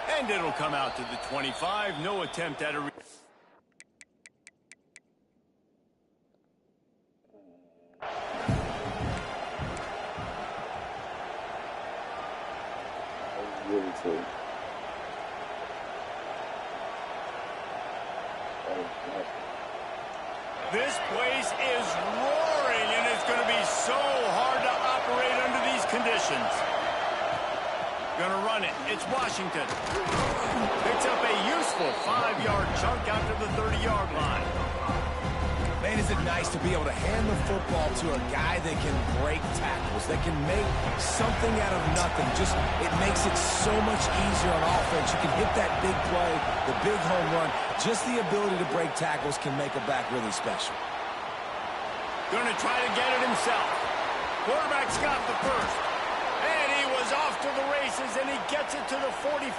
And it'll come out to the 25. No attempt at a... Really too. This place is roaring, and it's going to be so hard to operate under these conditions. Going to run it. It's Washington. Picks up a useful 5-yard chunk out to the 30-yard line. Man, is it nice to be able to hand the football to a guy that can break tackles, that can make something out of nothing. Just, it makes it so much easier on offense. You can hit that big play, the big home run. Just the ability to break tackles can make a back really special. Going to try to get it himself. Quarterback's got the first. And he was off to the races, and he gets it to the 45.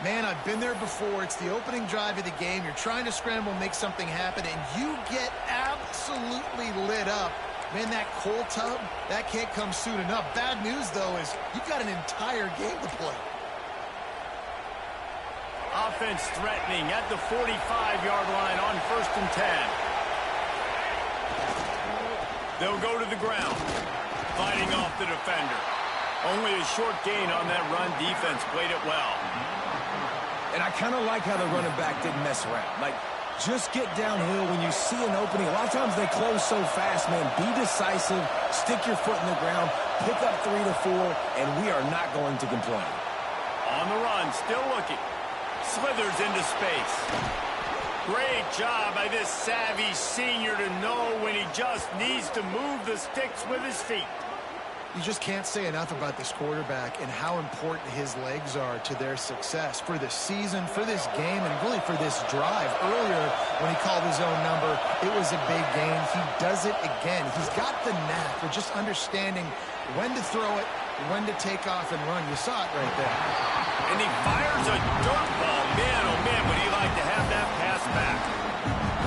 Man, I've been there before. It's the opening drive of the game. You're trying to scramble, make something happen, and you get absolutely lit up. Man, that cold tub, that can't come soon enough. Bad news, though, is you've got an entire game to play. Offense threatening at the 45-yard line on 1st and 10. They'll go to the ground, fighting off the defender. Only a short gain on that run. Defense played it well. And I kind of like how the running back didn't mess around. Like, just get downhill when you see an opening. A lot of times they close so fast, man. Be decisive, stick your foot in the ground, pick up 3 to 4, and we are not going to complain. On the run, still looking. Slithers into space. Great job by this savvy senior to know when he just needs to move the sticks with his feet. You just can't say enough about this quarterback and how important his legs are to their success for this season, for this game, and really for this drive. Earlier, when he called his own number, it was a big gain. He does it again. He's got the knack for just understanding when to throw it, when to take off and run. You saw it right there. And he fires a dirt ball. Man, oh man, would he like to have that pass back.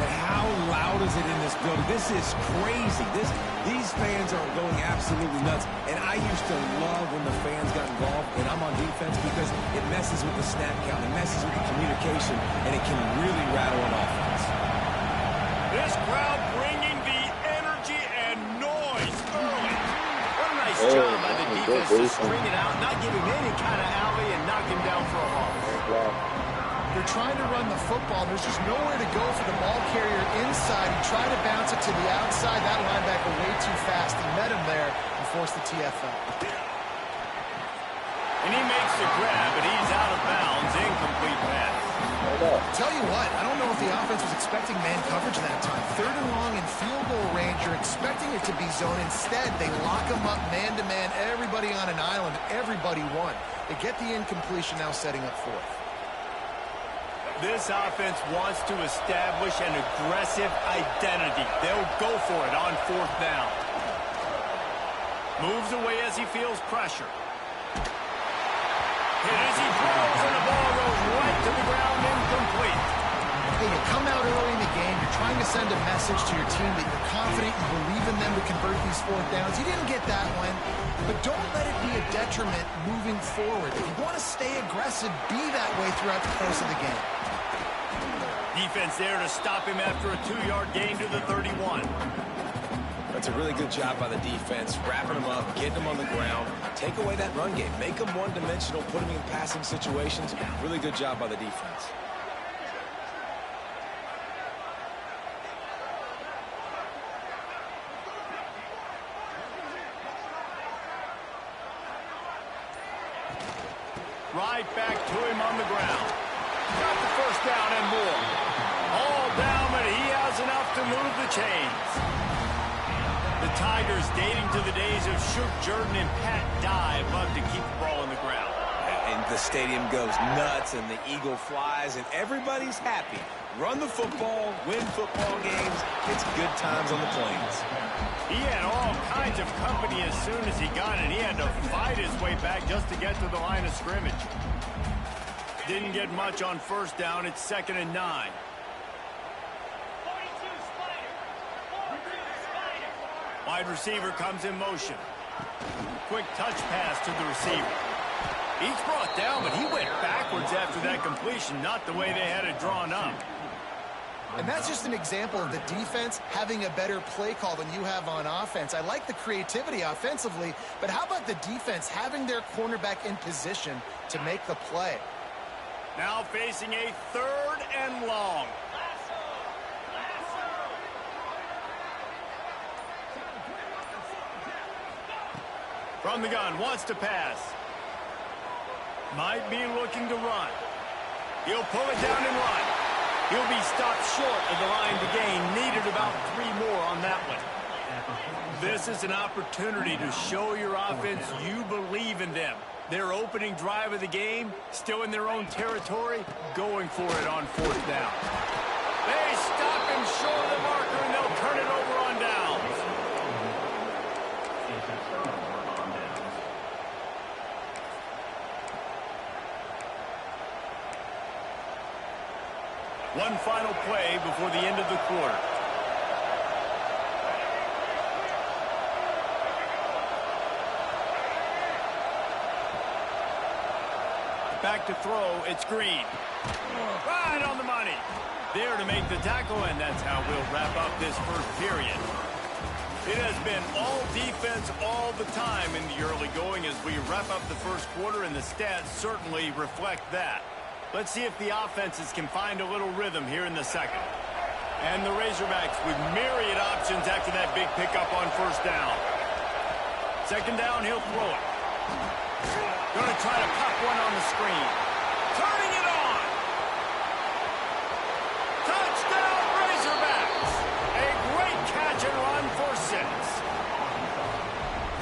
And how loud is it in this building? This is crazy. These fans are going absolutely nuts. And I used to love when the fans got involved, and I'm on defense, because it messes with the snap count, it messes with the communication, and it can really rattle an offense. This crowd bringing the energy and noise early. What a nice job by the defense to string it out, not give him any kind of alley, and knock him down for a loss. They're trying to run the football. There's just nowhere to go for the ball carrier inside. He tried to bounce it to the outside. That linebacker way too fast. He met him there and forced the TFL. And he makes the grab, but he's out of bounds. Incomplete pass. Tell you what, I don't know if the offense was expecting man coverage that time. 3rd and long in field goal range. You're expecting it to be zone. Instead, they lock him up man-to-man. Everybody on an island. Everybody won. They get the incompletion, now setting up 4th. This offense wants to establish an aggressive identity. They'll go for it on 4th down. Moves away as he feels pressure. Hit as he throws, and the ball goes right to the ground, incomplete. Hey, you come out early in the game, you're trying to send a message to your team that you're confident, you believe in them to convert these 4th downs. You didn't get that one, but don't let it be a detriment moving forward. If you want to stay aggressive, be that way throughout the course of the game. Defense there to stop him after a 2-yard gain to the 31. That's a really good job by the defense, wrapping him up, getting him on the ground, take away that run game, make him one-dimensional, put him in passing situations. Really good job by the defense. Right back to him on the ground. Got the first down and more. All down, but he has enough to move the chains. The Tigers, dating to the days of Shook Jordan and Pat Dye, love to keep the ball on the ground. And the stadium goes nuts, and the eagle flies, and everybody's happy. Run the football, win football games. It's good times on the plains. He had all kinds of company as soon as he got it. He had to fight his way back just to get to the line of scrimmage. Didn't get much on 1st down. It's 2nd and 9. Wide receiver comes in motion. Quick touch pass to the receiver. He's brought down, but he went backwards after that completion, not the way they had it drawn up. And that's just an example of the defense having a better play call than you have on offense. I like the creativity offensively, but how about the defense having their cornerback in position to make the play? Now facing a 3rd and long. From the gun, wants to pass. Might be looking to run. He'll pull it down and run. He'll be stopped short of the line to gain. Needed about 3 more on that one. This is an opportunity to show your offense you believe in them. Their opening drive of the game, still in their own territory, going for it on 4th down. They stop him short of the marker, and they'll turn it over on downs. One final play before the end of the quarter. Back to throw, it's Green. Right on the money. There to make the tackle, and that's how we'll wrap up this first period. It has been all defense all the time in the early going as we wrap up the first quarter, and the stats certainly reflect that. Let's see if the offenses can find a little rhythm here in the second. And the Razorbacks with myriad options after that big pickup on 1st down. 2nd down, he'll throw it. Going to try to pop one on the screen. Turning it on. Touchdown, Razorbacks. A great catch and run for 6.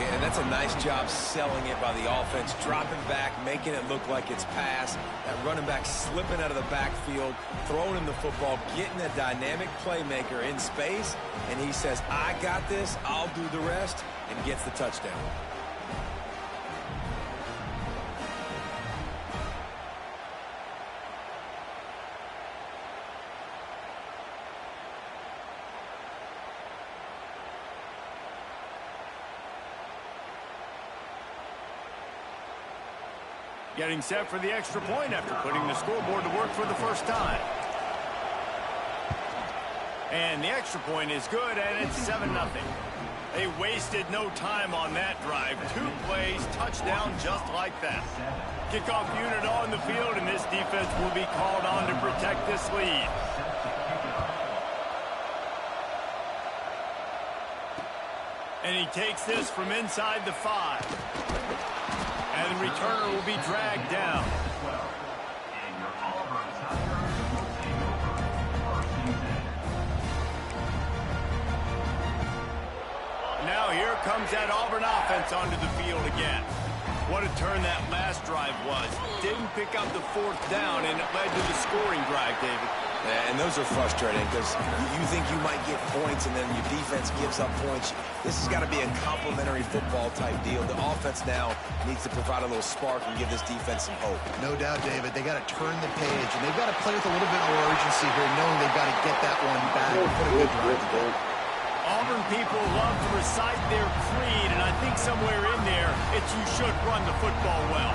Yeah, that's a nice job selling it by the offense, dropping back, making it look like it's pass. That running back slipping out of the backfield, throwing him the football, getting a dynamic playmaker in space, and he says, I got this, I'll do the rest, and gets the touchdown. Getting set for the extra point after putting the scoreboard to work for the first time. And the extra point is good, and it's 7-0. They wasted no time on that drive. 2 plays, touchdown just like that. Kickoff unit on the field, and this defense will be called on to protect this lead. And he takes this from inside the 5. And the returner will be dragged down. Now here comes that Auburn offense onto the field again. What a turn that last drive was. Didn't pick up the 4th down, and it led to the scoring drive, David. Yeah, and those are frustrating because you think you might get points and then your defense gives up points. This has got to be a complementary football type deal. The offense now needs to provide a little spark and give this defense some hope. No doubt, David. They got to turn the page, and they've got to play with a little bit more urgency here, knowing they've got to get that one back and put a good drive together. Auburn people love to recite their creed, and I think somewhere in there, it's you should run the football well.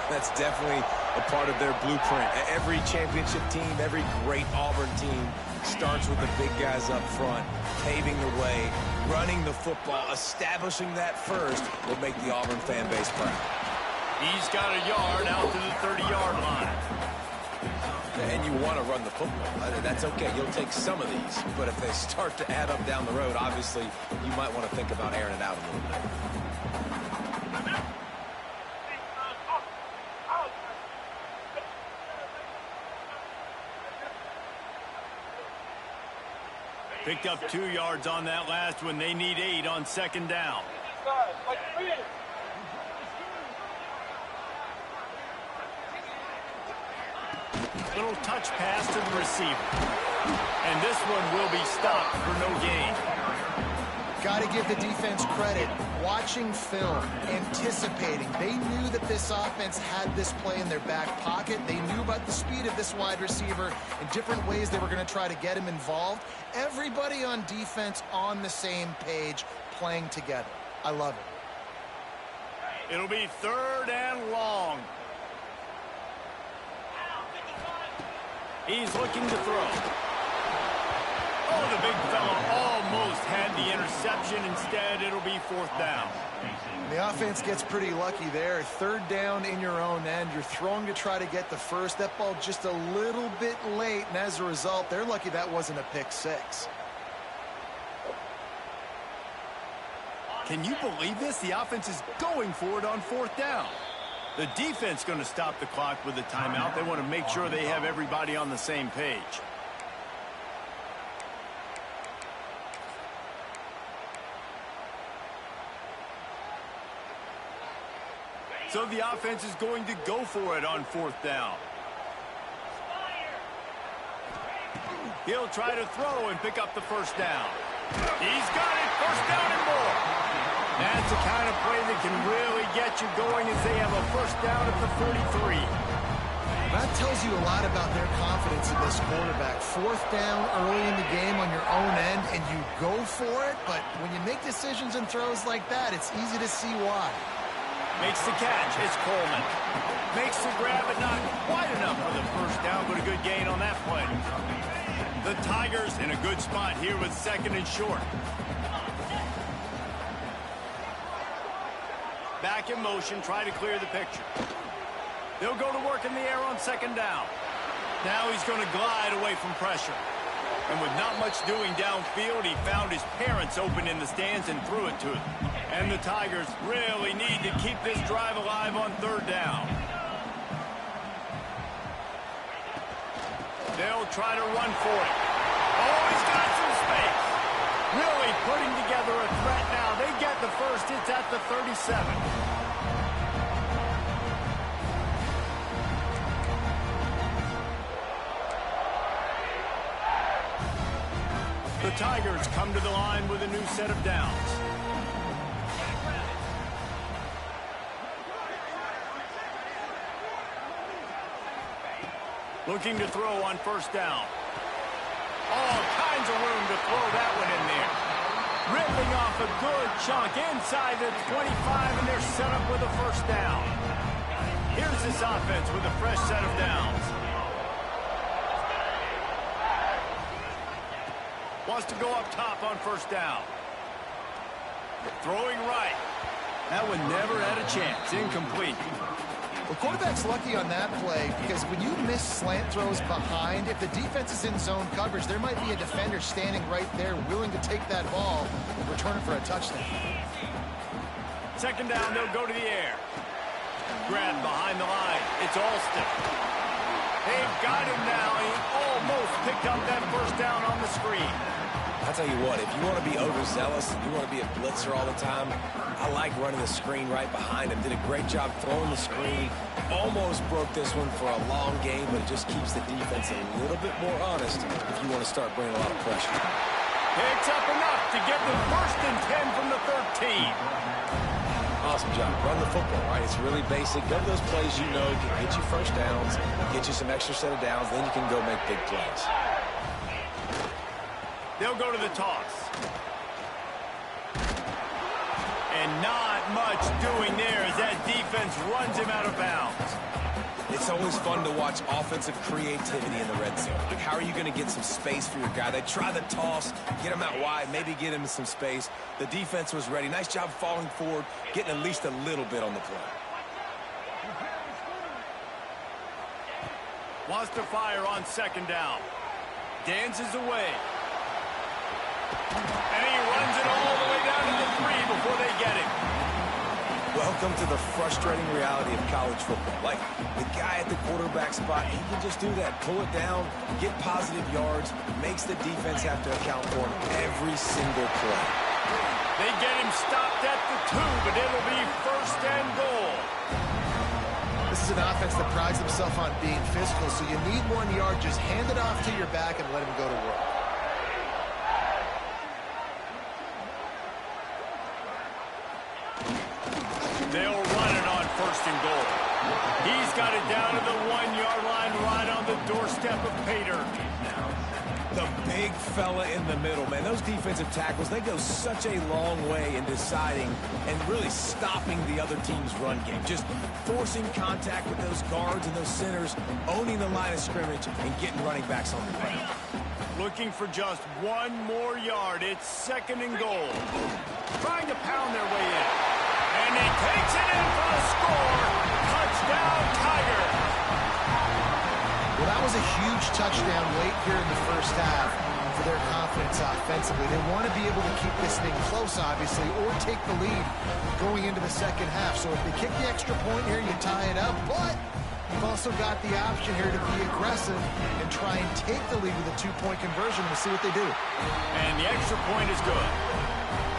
That's definitely a part of their blueprint. Every championship team, every great Auburn team starts with the big guys up front, paving the way, running the football, establishing that first will make the Auburn fan base proud. He's got a yard out to the 30-yard line. And you want to run the football. That's okay. You'll take some of these. But if they start to add up down the road, obviously, you might want to think about airing it out a little bit. Picked up 2 yards on that last one. They need 8 on 2nd down. Little touch pass to the receiver. And this one will be stopped for no gain. Got to give the defense credit. Watching film, anticipating. They knew that this offense had this play in their back pocket. They knew about the speed of this wide receiver and different ways they were going to try to get him involved. Everybody on defense on the same page, playing together. I love it. It'll be 3rd and long. He's looking to throw. Oh, the big fella almost had the interception. Instead, it'll be 4th down. The offense gets pretty lucky there. 3rd down in your own end. You're throwing to try to get the first. That ball just a little bit late, and as a result, they're lucky that wasn't a pick 6. Can you believe this? The offense is going for it on 4th down. The defense going to stop the clock with a timeout. They want to make sure they have everybody on the same page. So the offense is going to go for it on 4th down. He'll try to throw and pick up the 1st down. He's got it. 1st down and more. That's the kind of play that can really get you going as they have a 1st down at the 43. That tells you a lot about their confidence in this quarterback. 4th down early in the game on your own end, and you go for it. But when you make decisions and throws like that, it's easy to see why. Makes the catch. It's Coleman. Makes the grab, but not quite enough for the 1st down, but a good gain on that play. The Tigers in a good spot here with 2nd and short. Back in motion, try to clear the picture. They'll go to work in the air on 2nd down. Now he's going to glide away from pressure. And with not much doing downfield, he found his parents open in the stands and threw it to them. And the Tigers really need to keep this drive alive on 3rd down. They'll try to run for it. Oh, he's got some space. Really putting together a threat now. They get the 1st. It's at the 37. The Tigers come to the line with a new set of downs. Looking to throw on 1st down. All kinds of room to throw that one in there. Ripping off a good chunk inside the 25, and they're set up with a 1st down. Here's this offense with a fresh set of downs. Wants to go up top on 1st down. Throwing right. That one never had a chance. Incomplete. The quarterback's lucky on that play because when you miss slant throws behind, if the defense is in zone coverage, there might be a defender standing right there willing to take that ball and return it for a touchdown. 2nd down, they'll go to the air. Grab behind the line. It's Alston. They've got him now. He almost picked up that 1st down on the screen. I'll tell you what, if you want to be overzealous, if you want to be a blitzer all the time, I like running the screen right behind him. Did a great job throwing the screen. Almost broke this one for a long game, but it just keeps the defense a little bit more honest if you want to start bringing a lot of pressure. Picks up enough to get the 1st and 10 from the 13. Awesome job. Run the football, right? It's really basic. Go to those plays you know can get you 1st downs, get you some extra set of downs, then you can go make big plays. They'll go to the toss. And not much doing there as that defense runs him out of bounds. It's always fun to watch offensive creativity in the red zone. Like, how are you going to get some space for your guy? They try the toss, get him out wide, maybe get him some space. The defense was ready. Nice job falling forward, getting at least a little bit on the play. Wants to fire on 2nd down. Dances away. And he runs it all the way down to the 3 before they get him. Welcome to the frustrating reality of college football. Like, the guy at the quarterback spot, he can just do that. Pull it down, get positive yards, makes the defense have to account for him every single play. They get him stopped at the 2, but it'll be 1st and goal. This is an offense that prides himself on being physical, so you need 1 yard. Just hand it off to your back and let him go to work. They'll run it on 1st and goal. He's got it down to the 1 yard line right on the doorstep of Pater. The big fella in the middle, man. Those defensive tackles, they go such a long way in deciding and really stopping the other team's run game. Just forcing contact with those guards and those centers, owning the line of scrimmage, and getting running backs on the ground. Looking for just one more yard. It's 2nd and goal. Trying to pound their way in. And he takes it in for a score. Touchdown, Tigers. Well, that was a huge touchdown late here in the first half for their confidence offensively. They want to be able to keep this thing close, obviously, or take the lead going into the second half. So if they kick the extra point here, you tie it up. But you've also got the option here to be aggressive and try and take the lead with a 2-point conversion. We'll see what they do. And the extra point is good.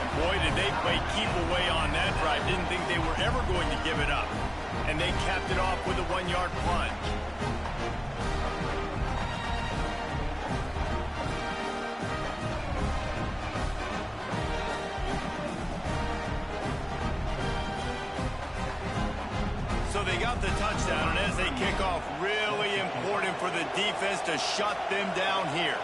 And boy, did they play keep away on that drive. Didn't think they were ever going to give it up. And they capped it off with a 1-yard plunge. So they got the touchdown, and as they kick off, really important for the defense to shut them down here.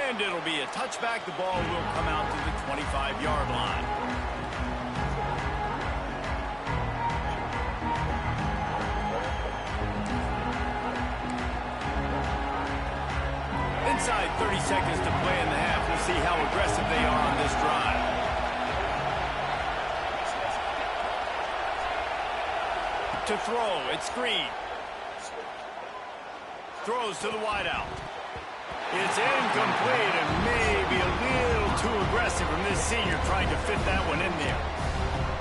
And it'll be a touchback. The ball will come out to the 25-yard line. Inside 30 seconds to play in the half. We'll see how aggressive they are on this drive. To throw, it's Green. Throws to the wideout. It's incomplete and maybe a little too aggressive from this senior trying to fit that one in there.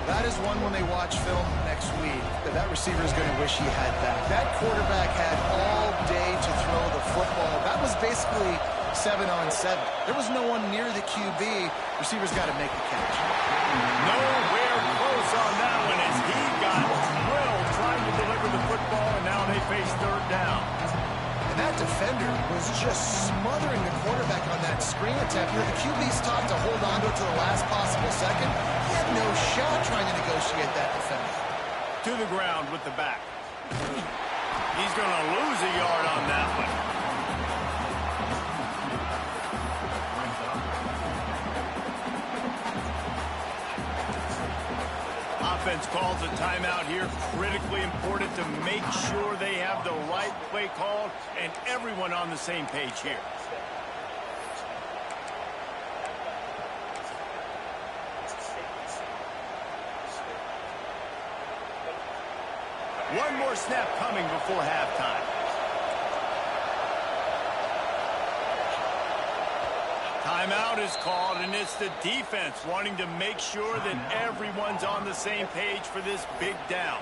That is one when they watch film next week that receiver is going to wish he had back. That quarterback had all day to throw the football. That was basically 7-on-7. There was no one near the QB. Receiver's got to make the catch. Nowhere close on that one as he got drilled trying to deliver the football, and now they face 3rd down. And that defender was just smothering the quarterback on that screen attempt. You know, the QB's taught to hold on to it to the last possible second. He had no shot trying to negotiate that defender. To the ground with the back. He's going to lose a yard on that one. Offense calls a timeout here. Critically important to make sure they have the right play called and everyone on the same page here. One more snap coming before halftime. Timeout is called, and it's the defense wanting to make sure that everyone's on the same page for this big down.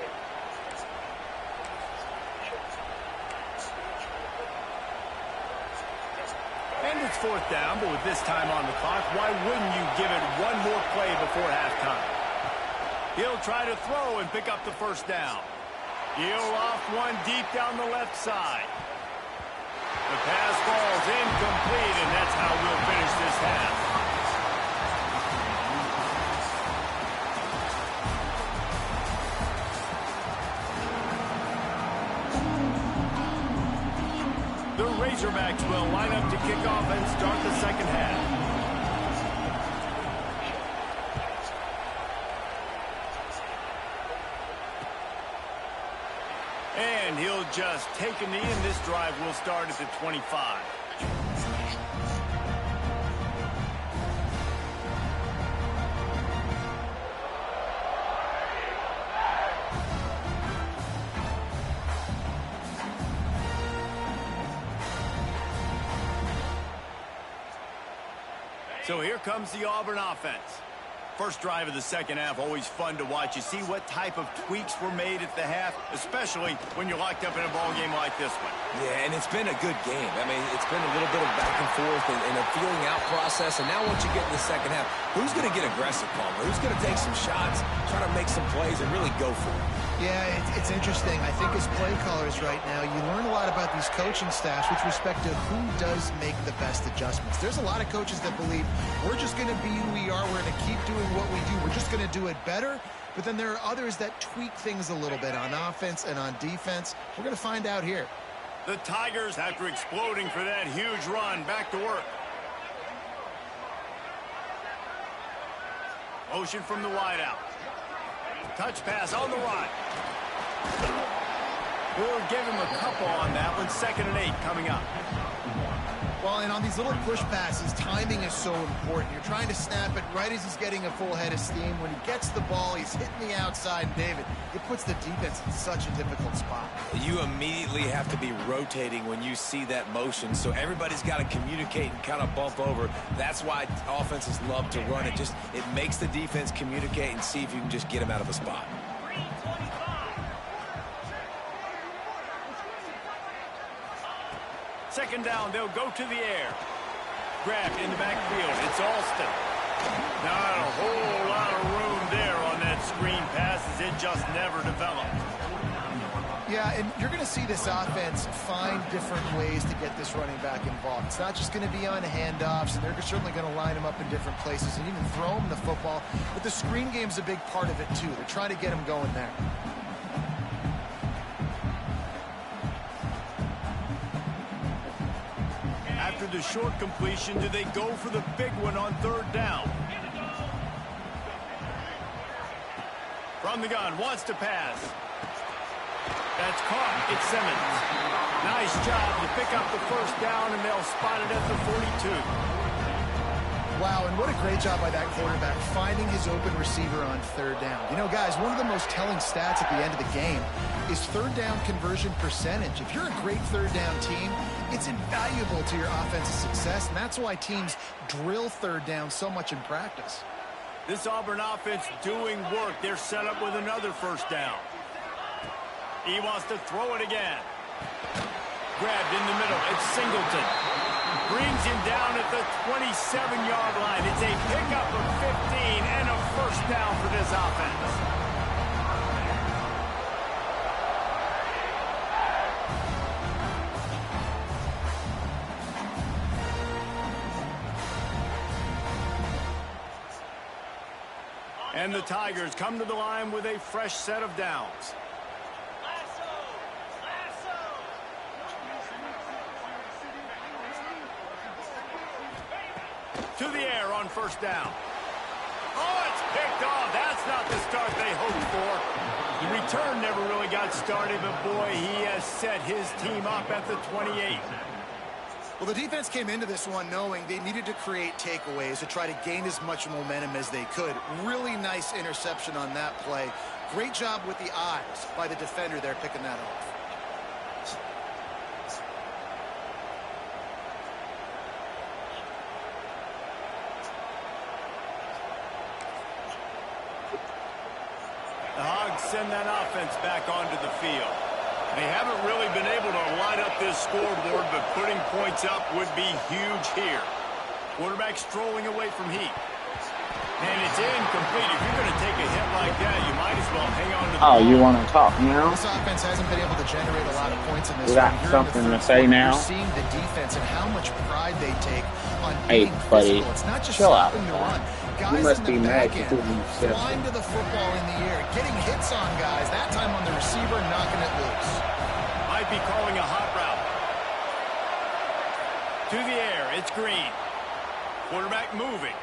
And it's 4th down, but with this time on the clock, why wouldn't you give it one more play before halftime? He'll try to throw and pick up the 1st down. He'll off one deep down the left side. The pass falls incomplete, and that's how we'll finish this half. The Razorbacks will line up to kick off and start the second half. And he'll just take a knee, and this drive will start at the 25. So here comes the Auburn offense. First drive of the second half, always fun to watch. You see what type of tweaks were made at the half, especially when you're locked up in a ball game like this one. Yeah, and it's been a good game. I mean, it's been a little bit of back and forth and a feeling out process. And now once you get in the second half, who's going to get aggressive, Palmer? Who's going to take some shots, try to make some plays, and really go for it? Yeah, it's interesting. I think as play callers right now, you learn a lot about these coaching staffs with respect to who does make the best adjustments. There's a lot of coaches that believe we're just going to be who we are. We're going to keep doing what we do. We're just going to do it better. but then there are others that tweak things a little bit on offense and on defense. We're going to find out here. The Tigers, after exploding for that huge run, back to work. Motion from the wideout. Touch pass on the right. We'll give him a couple on that one. 2nd and 8 coming up. Well, and on these little push passes, timing is so important. You're trying to snap it right as he's getting a full head of steam. When he gets the ball, he's hitting the outside. And David, it puts the defense in such a difficult spot. You immediately have to be rotating when you see that motion, so everybody's got to communicate and kind of bump over. That's why offenses love to run it. It makes the defense communicate and see if you can just get them out of a spot. Second down, they'll go to the air. Grabbed in the backfield. It's Alston. Not a whole lot of room there on that screen pass as it just never developed. Yeah, and you're going to see this offense find different ways to get this running back involved. It's not just going to be on handoffs, and they're certainly going to line him up in different places and even throw him the football. But the screen game's a big part of it, too. They're trying to get him going there. After the short completion, do they go for the big one on 3rd down? From the gun, wants to pass. That's caught. It's Simmons. Nice job to pick up the 1st down, and they'll spot it at the 42. Wow, and what a great job by that quarterback finding his open receiver on 3rd down. You know, guys, one of the most telling stats at the end of the game is 3rd down conversion percentage. If you're a great 3rd down team, it's invaluable to your offensive success, and that's why teams drill 3rd down so much in practice. This Auburn offense doing work. They're set up with another 1st down. He wants to throw it again. Grabbed in the middle. It's Singleton. Brings him down at the 27-yard line. It's a pickup of 15 and a 1st down for this offense. And the Tigers come to the line with a fresh set of downs. To the air on 1st down. Oh, it's picked off. That's not the start they hoped for. The return never really got started, but boy, he has set his team up at the 28. Well, the defense came into this one knowing they needed to create takeaways to try to gain as much momentum as they could. Really nice interception on that play. Great job with the eyes by the defender there picking that off. The Hogs send that offense back onto the field. They haven't really been able to light up this scoreboard, but putting points up would be huge here. Quarterback strolling away from heat. And it's incomplete. If you're going to take a hit like that, you might as well hang on to the ball. You want to talk now? This offense hasn't been able to generate a lot of points in this You got one. something to say now? You're seeing the defense and how much pride they take on Hey, being buddy, physical. It's not just chill out, stopping the man. run. Guys You must in the be mad back you end, couldn't say flying to the football in the air, getting hits on guys, that time on the receiver, knocking it loose. Might be calling a hot route. To the air, it's Green. Quarterback moving.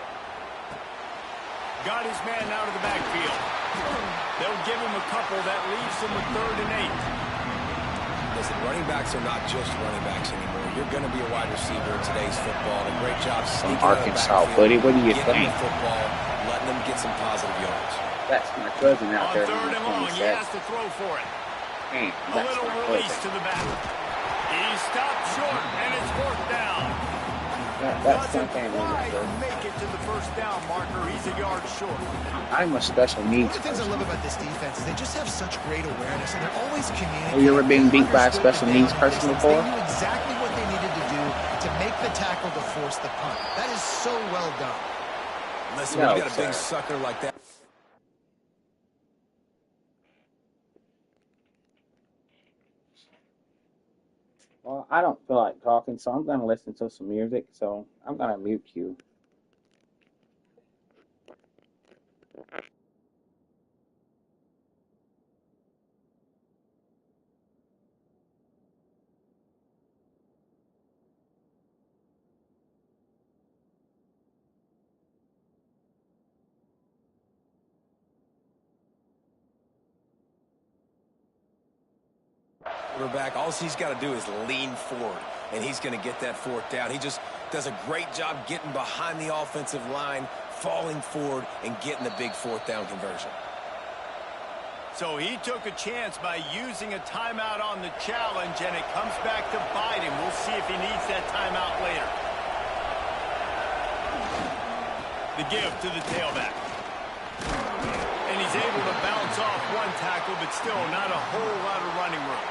Got his man out of the backfield. They'll give him a couple. That leaves him with 3rd and 8. Listen, running backs are not just running backs anymore. You're going to be a wide receiver in today's football. A great job sneaking out of the Arkansas, backfield, buddy. What do you getting think? the football, letting them get some positive yards. That's my cousin out On there. 3rd and long, he has to throw for it. Hey, A that's little my release cousin. to the back. He stopped short, and it's 4th down. That's my Doesn't family. quite make it to the 1st down marker. He's a yard short. I'm a special needs One of the things I person. love about this defense is they just have such great awareness, and they're always communicating. Have you ever been beat by a Understood special the needs down person distance. before? They knew exactly what they needed to do to make the tackle to force the punt. That is so well done. Listen, No, when you got a big sir. sucker like that. Well, I don't feel like talking, so I'm going to listen to some music, so I'm going to mute you. quarterback. All he's got to do is lean forward, and he's going to get that fourth down. He just does a great job getting behind the offensive line, falling forward, and getting the big fourth down conversion. So he took a chance by using a timeout on the challenge, and it comes back to bite him. We'll see if he needs that timeout later. The give to the tailback. And he's able to bounce off one tackle, but still not a whole lot of running room.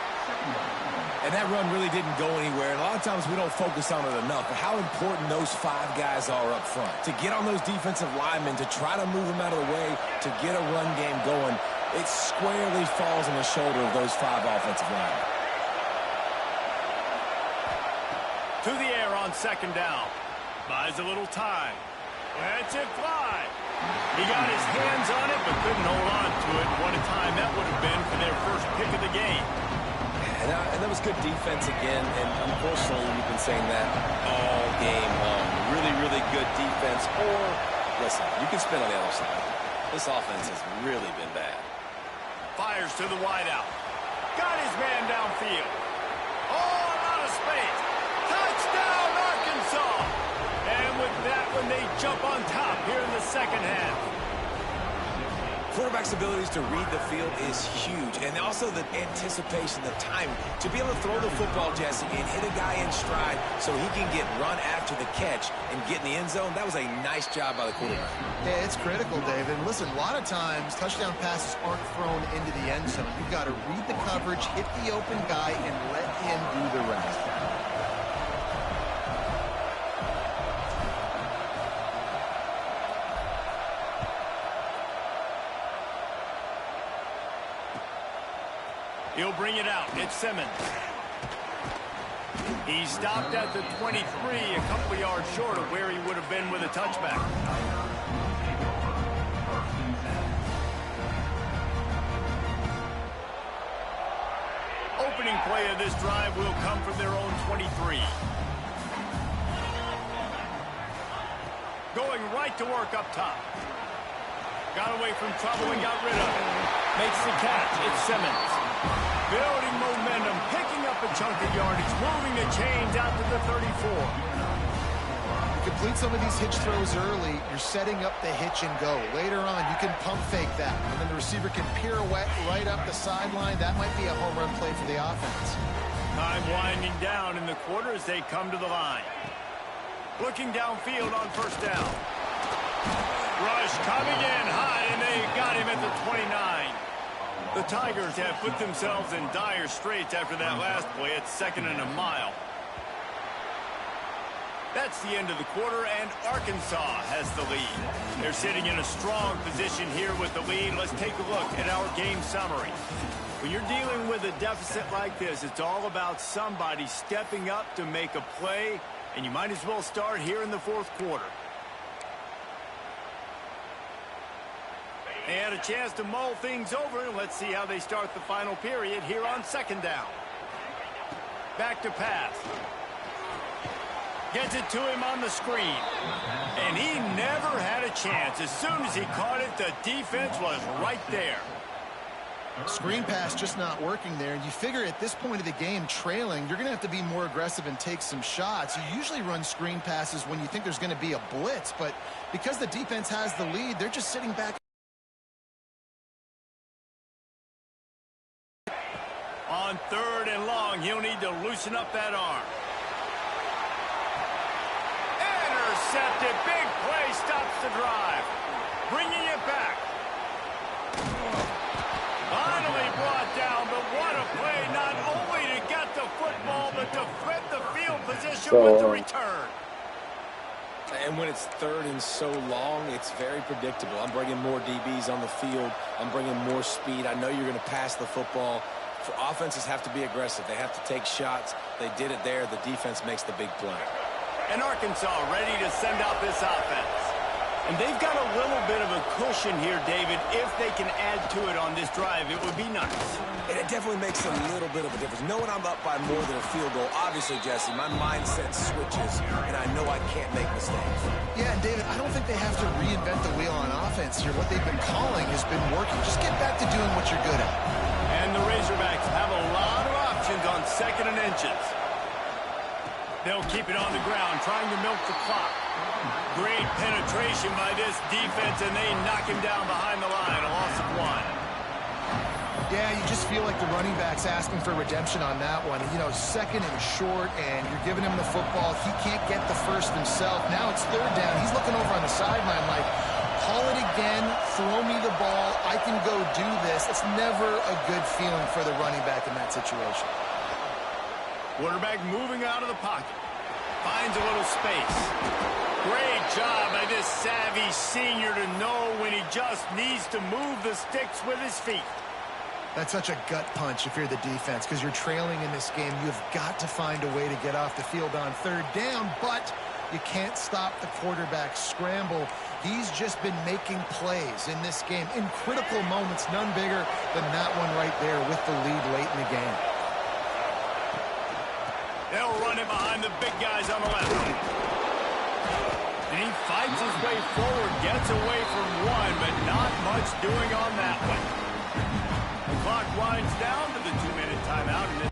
And that run really didn't go anywhere. And a lot of times we don't focus on it enough, but how important those 5 guys are up front. To get on those defensive linemen, to try to move them out of the way, to get a run game going, it squarely falls on the shoulder of those 5 offensive linemen. To the air on second down. Buys a little time. Lets it fly. He got his hands on it, but couldn't hold on to it. What a time that would have been for their first pick of the game. And that was good defense again, and unfortunately, we've been saying that all game long. Really, really good defense. Or, listen, you can spin on the other side. This offense has really been bad. Fires to the wideout. Got his man downfield. Oh, a lot of space. Touchdown, Arkansas. And with that one, they jump on top here in the second half. Quarterback's abilities to read the field is huge, and also the anticipation, the time to be able to throw the football, Jesse, and hit a guy in stride so he can get run after the catch and get in the end zone. That was a nice job by the quarterback. Yeah, it's critical, David. And listen, a lot of times touchdown passes aren't thrown into the end zone. You've got to read the coverage, hit the open guy, and let him do the rest. He'll bring it out. It's Simmons. He stopped at the 23, a couple yards short of where he would have been with a touchback. Opening play of this drive will come from their own 23. Going right to work up top. Got away from trouble and got rid of it. Makes the catch. It's Simmons. Building momentum, picking up a chunk of yardage, moving the chains out to the 34. You complete some of these hitch throws early, you're setting up the hitch and go. Later on, you can pump fake that, and then the receiver can pirouette right up the sideline. That might be a home run play for the offense. Time winding down in the quarter as they come to the line. Looking downfield on first down. Rush coming in high, and they got him at the 29. The Tigers have put themselves in dire straits after that last play. It's 2nd and a mile. That's the end of the quarter, and Arkansas has the lead. They're sitting in a strong position here with the lead. Let's take a look at our game summary. When you're dealing with a deficit like this, it's all about somebody stepping up to make a play, and you might as well start here in the 4th quarter. They had a chance to mull things over. Let's see how they start the final period here on 2nd down. Back to pass. Gets it to him on the screen. And he never had a chance. As soon as he caught it, the defense was right there. Screen pass just not working there. You figure at this point of the game, trailing, you're going to have to be more aggressive and take some shots. You usually run screen passes when you think there's going to be a blitz, but because the defense has the lead, they're just sitting back. On 3rd and long, he'll need to loosen up that arm. Intercepted. Big play stops the drive. Bringing it back. Finally brought down, but what a play. Not only to get the football, but to flip the field position with the return. And when it's 3rd and so long, it's very predictable. I'm bringing more DBs on the field. I'm bringing more speed. I know you're going to pass the football. For offenses have to be aggressive. They have to take shots. They did it there. The defense makes the big play. And Arkansas ready to send out this offense. And they've got a little bit of a cushion here, David. If they can add to it on this drive, it would be nice. And it definitely makes a little bit of a difference. Knowing I'm up by more than a field goal, obviously, Jesse, my mindset switches, and I know I can't make mistakes. Yeah, and David, I don't think they have to reinvent the wheel on offense here. What they've been calling has been working. Just get back to doing what you're good at. And the Razorbacks have a lot of options formations on 2nd and inches. They'll keep it on the ground, trying to milk the clock. Great penetration by this defense, and they knock him down behind the line, a loss of 1. Yeah, you just feel like the running back's asking for redemption on that one. You know, 2nd and short, and you're giving him the football. He can't get the first himself. Now it's 3rd down. He's looking over on the sideline like, call it again, throw me the ball, I can go do this. It's never a good feeling for the running back in that situation. Quarterback moving out of the pocket. Finds a little space. Great job by this savvy senior to know when he just needs to move the sticks with his feet. That's such a gut punch if you're the defense, because you're trailing in this game. You've got to find a way to get off the field on 3rd down, but you can't stop the quarterback's scramble. He's just been making plays in this game in critical moments, none bigger than that one right there with the lead late in the game. They'll run it behind the big guys on the left. And he fights his way forward, gets away from one, but not much doing on that one. The clock winds down to the 2-minute timeout. And